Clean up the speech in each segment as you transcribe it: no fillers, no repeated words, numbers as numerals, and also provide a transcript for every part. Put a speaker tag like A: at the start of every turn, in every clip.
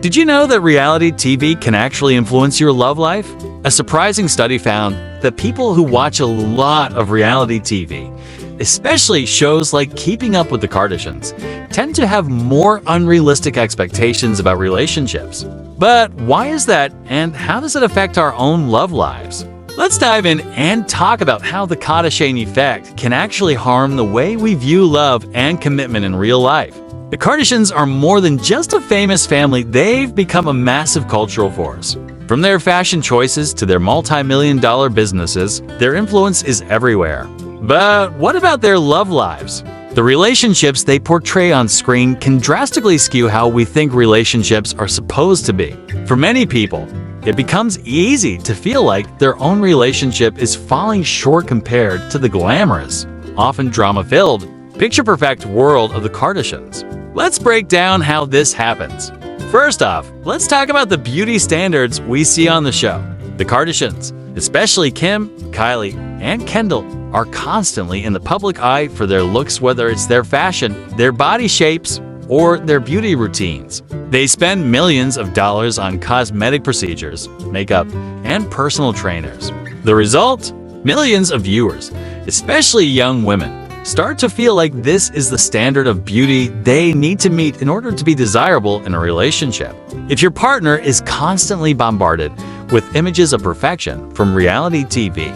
A: Did you know that reality TV can actually influence your love life? A surprising study found that people who watch a lot of reality TV, especially shows like Keeping Up with the Kardashians, tend to have more unrealistic expectations about relationships. But why is that, and how does it affect our own love lives? Let's dive in and talk about how the Kardashian effect can actually harm the way we view love and commitment in real life. The Kardashians are more than just a famous family, they've become a massive cultural force. From their fashion choices to their multi-million-dollar businesses, their influence is everywhere. But what about their love lives? The relationships they portray on screen can drastically skew how we think relationships are supposed to be. For many people, it becomes easy to feel like their own relationship is falling short compared to the glamorous, often drama-filled, picture-perfect world of the Kardashians. Let's break down how this happens. First off, let's talk about the beauty standards we see on the show. The Kardashians, especially Kim, Kylie, and Kendall, are constantly in the public eye for their looks, whether it's their fashion, their body shapes, or their beauty routines. They spend millions of dollars on cosmetic procedures, makeup, and personal trainers. The result? Millions of viewers, especially young women, start to feel like this is the standard of beauty they need to meet in order to be desirable in a relationship. If your partner is constantly bombarded with images of perfection from reality TV,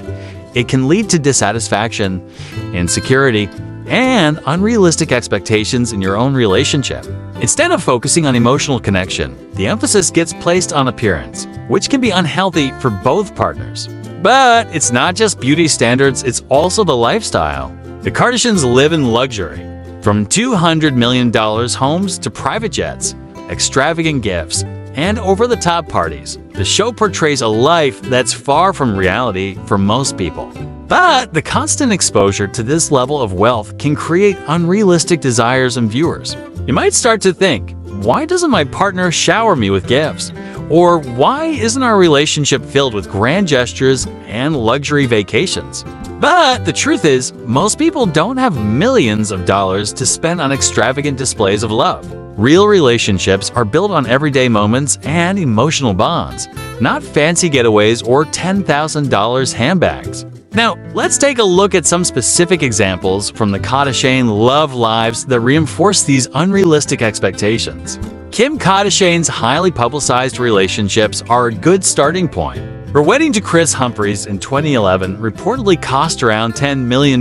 A: it can lead to dissatisfaction, insecurity, and unrealistic expectations in your own relationship. Instead of focusing on emotional connection, the emphasis gets placed on appearance, which can be unhealthy for both partners. But it's not just beauty standards, it's also the lifestyle. The Kardashians live in luxury. From $200 million homes to private jets, extravagant gifts, and over-the-top parties, the show portrays a life that's far from reality for most people. But the constant exposure to this level of wealth can create unrealistic desires in viewers. You might start to think, why doesn't my partner shower me with gifts? Or why isn't our relationship filled with grand gestures and luxury vacations? But the truth is, most people don't have millions of dollars to spend on extravagant displays of love. Real relationships are built on everyday moments and emotional bonds, not fancy getaways or $10,000 handbags. Now, let's take a look at some specific examples from the Kardashian love lives that reinforce these unrealistic expectations. Kim Kardashian's highly publicized relationships are a good starting point. Her wedding to Kris Humphries in 2011 reportedly cost around $10 million,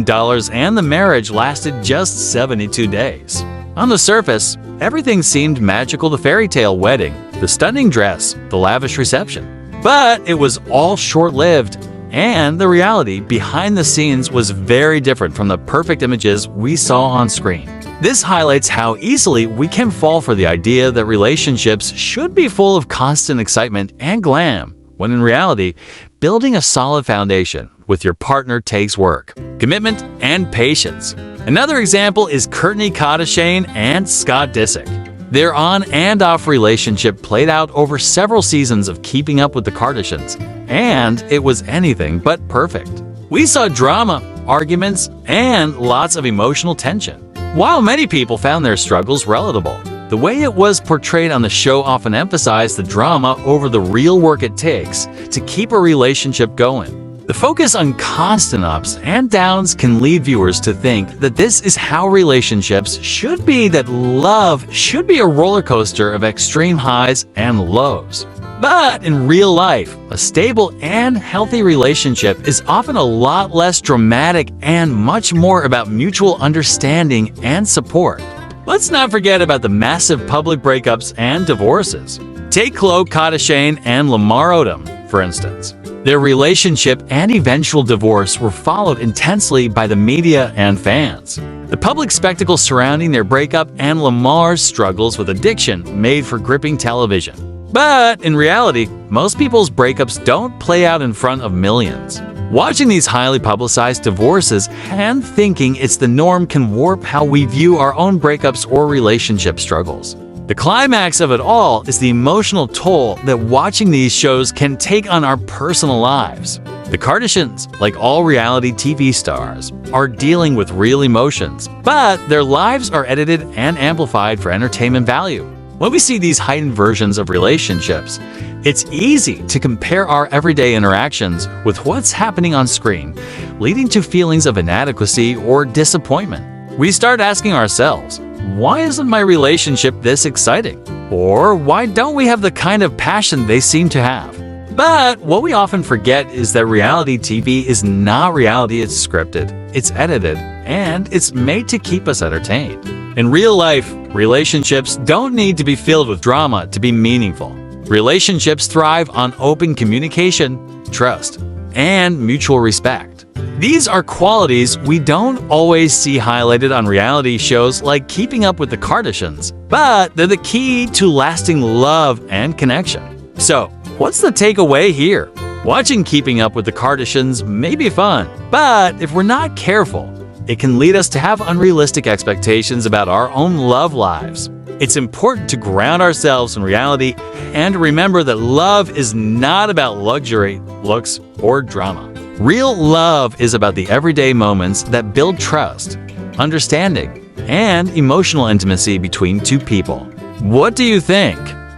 A: and the marriage lasted just 72 days. On the surface, everything seemed magical: the fairy tale wedding, the stunning dress, the lavish reception. But it was all short-lived, and the reality behind the scenes was very different from the perfect images we saw on screen. This highlights how easily we can fall for the idea that relationships should be full of constant excitement and glam, when in reality, building a solid foundation with your partner takes work, commitment, and patience. Another example is Kourtney Kardashian and Scott Disick. Their on and off relationship played out over several seasons of Keeping Up with the Kardashians, and it was anything but perfect. We saw drama, arguments, and lots of emotional tension. While many people found their struggles relatable, the way it was portrayed on the show often emphasized the drama over the real work it takes to keep a relationship going. The focus on constant ups and downs can lead viewers to think that this is how relationships should be, that love should be a roller coaster of extreme highs and lows. But in real life, a stable and healthy relationship is often a lot less dramatic and much more about mutual understanding and support. Let's not forget about the massive public breakups and divorces. Take Khloe Kardashian and Lamar Odom, for instance. Their relationship and eventual divorce were followed intensely by the media and fans. The public spectacle surrounding their breakup and Lamar's struggles with addiction made for gripping television. But in reality, most people's breakups don't play out in front of millions. Watching these highly publicized divorces and thinking it's the norm can warp how we view our own breakups or relationship struggles. The climax of it all is the emotional toll that watching these shows can take on our personal lives. The Kardashians, like all reality TV stars, are dealing with real emotions, but their lives are edited and amplified for entertainment value. When we see these heightened versions of relationships, it's easy to compare our everyday interactions with what's happening on screen, leading to feelings of inadequacy or disappointment. We start asking ourselves, why isn't my relationship this exciting? Or why don't we have the kind of passion they seem to have? But what we often forget is that reality TV is not reality. It's scripted, it's edited, and it's made to keep us entertained. In real life, relationships don't need to be filled with drama to be meaningful. Relationships thrive on open communication, trust, and mutual respect. These are qualities we don't always see highlighted on reality shows like Keeping Up with the Kardashians, but they're the key to lasting love and connection. So, what's the takeaway here? Watching Keeping Up with the Kardashians may be fun, but if we're not careful, it can lead us to have unrealistic expectations about our own love lives. It's important to ground ourselves in reality and remember that love is not about luxury, looks, or drama. Real love is about the everyday moments that build trust, understanding, and emotional intimacy between two people. What do you think?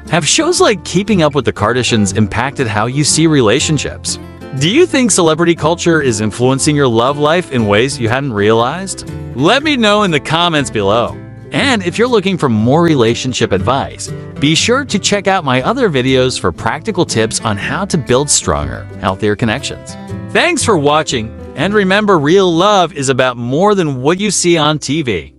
A: Have shows like Keeping Up with the Kardashians impacted how you see relationships? Do you think celebrity culture is influencing your love life in ways you hadn't realized? Let me know in the comments below. And if you're looking for more relationship advice, be sure to check out my other videos for practical tips on how to build stronger, healthier connections. Thanks for watching, and remember, real love is about more than what you see on TV.